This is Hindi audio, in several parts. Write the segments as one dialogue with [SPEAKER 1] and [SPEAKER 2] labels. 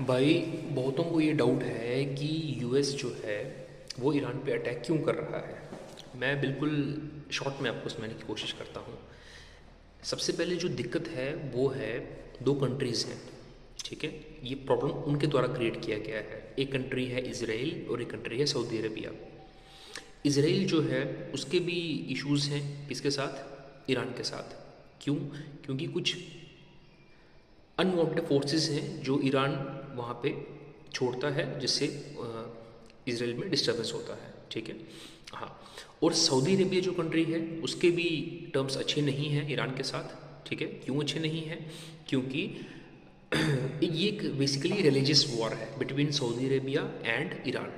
[SPEAKER 1] भाई, बहुतों को ये डाउट है कि यूएस जो है वो ईरान पे अटैक क्यों कर रहा है। मैं बिल्कुल शॉर्ट में आपको समझाने की कोशिश करता हूँ। सबसे पहले जो दिक्कत है वो है, दो कंट्रीज़ हैं, ठीक है। ये प्रॉब्लम उनके द्वारा क्रिएट किया गया है। एक कंट्री है इज़राइल और एक कंट्री है सऊदी अरबिया। इज़राइल जो है उसके भी इश्यूज़ हैं, किसके साथ? ईरान के साथ। क्यों? क्योंकि कुछ अनवांटेड फोर्सेस हैं जो ईरान वहाँ पे छोड़ता है, जिससे इसराइल में डिस्टर्बेंस होता है, ठीक है। हाँ, और सऊदी अरेबिया जो कंट्री है उसके भी टर्म्स अच्छे नहीं हैं ईरान के साथ, ठीक है। क्यों अच्छे नहीं हैं? क्योंकि ये एक बेसिकली रिलीजियस वॉर है between Saudi Arabia and Iran.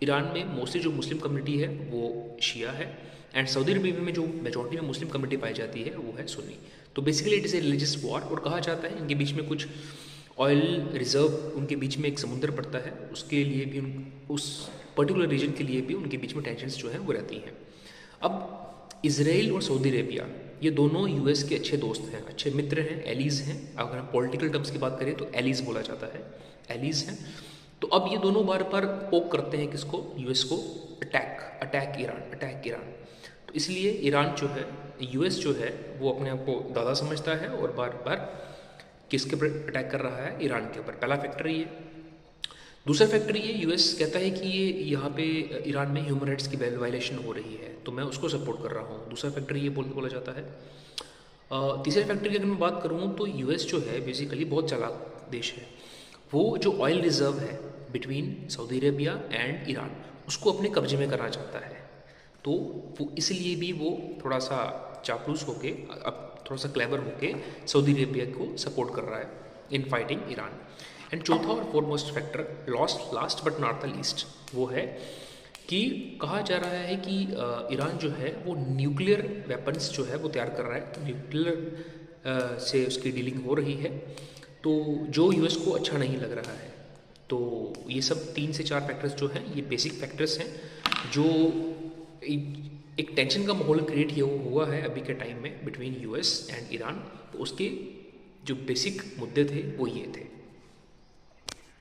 [SPEAKER 1] Iran में मोस्टली जो मुस्लिम कम्युनिटी है वो शिया है, एंड सऊदी अरेबिया में जो मेजॉरिटी में मुस्लिम कम्युनिटी पाई जाती है वो है सुन्नी। तो basically it is a religious war, और कहा जाता है इनके बीच में कुछ ऑयल रिजर्व, उनके बीच में एक समुद्र पड़ता है, उसके लिए भी उस पर्टिकुलर रीजन के लिए भी उनके बीच में टेंशन्स जो हैं वो रहती हैं। अब इसराइल और सऊदी अरेबिया ये दोनों यूएस के अच्छे दोस्त हैं, अच्छे मित्र हैं, एलीज़ हैं। अगर हम पॉलिटिकल टर्म्स की बात करें तो एलीज़ बोला जाता है, एलीज़ हैं। तो अब ये दोनों बार बार पोक करते हैं किसको? यूएस को। Attack Iran, attack Iran. तो इसलिए ईरान जो है, यूएस जो है वो अपने आप को दादा समझता है और बार बार किसके ऊपर अटैक कर रहा है? ईरान के ऊपर। पहला फैक्टर ये। दूसरा फैक्टर ये, यूएस कहता है कि ये यहाँ पे ईरान में ह्यूमन राइट्स की वायलेशन हो रही है, तो मैं उसको सपोर्ट कर रहा हूँ। दूसरा फैक्टर ये बोला जाता है। तीसरे फैक्टर की अगर मैं बात करूँ तो यूएस जो है बेसिकली बहुत चालाक देश है। वो जो ऑयल रिजर्व है between Saudi Arabia and Iran, उसको अपने कब्जे में करना चाहता है। तो वो इसलिए भी वो थोड़ा सा चापलूस होके, अब थोड़ा सा क्लेवर होके सऊदी अरेबिया को सपोर्ट कर रहा है इन फाइटिंग ईरान। एंड चौथा और foremost factor, last but not the least, वो है कि कहा जा रहा है कि ईरान जो है वो न्यूक्लियर वेपन्स जो है वो तैयार कर रहा है, न्यूक्लियर से उसकी डीलिंग हो रही है, तो जो यूएस को अच्छा नहीं लग रहा है। तो ये सब 3 से 4 फैक्टर्स जो हैं, ये बेसिक फैक्टर्स हैं जो एक टेंशन का माहौल क्रिएट हुआ है अभी के टाइम में बिटवीन यूएस एंड ईरान। तो उसके जो बेसिक मुद्दे थे वो ये थे।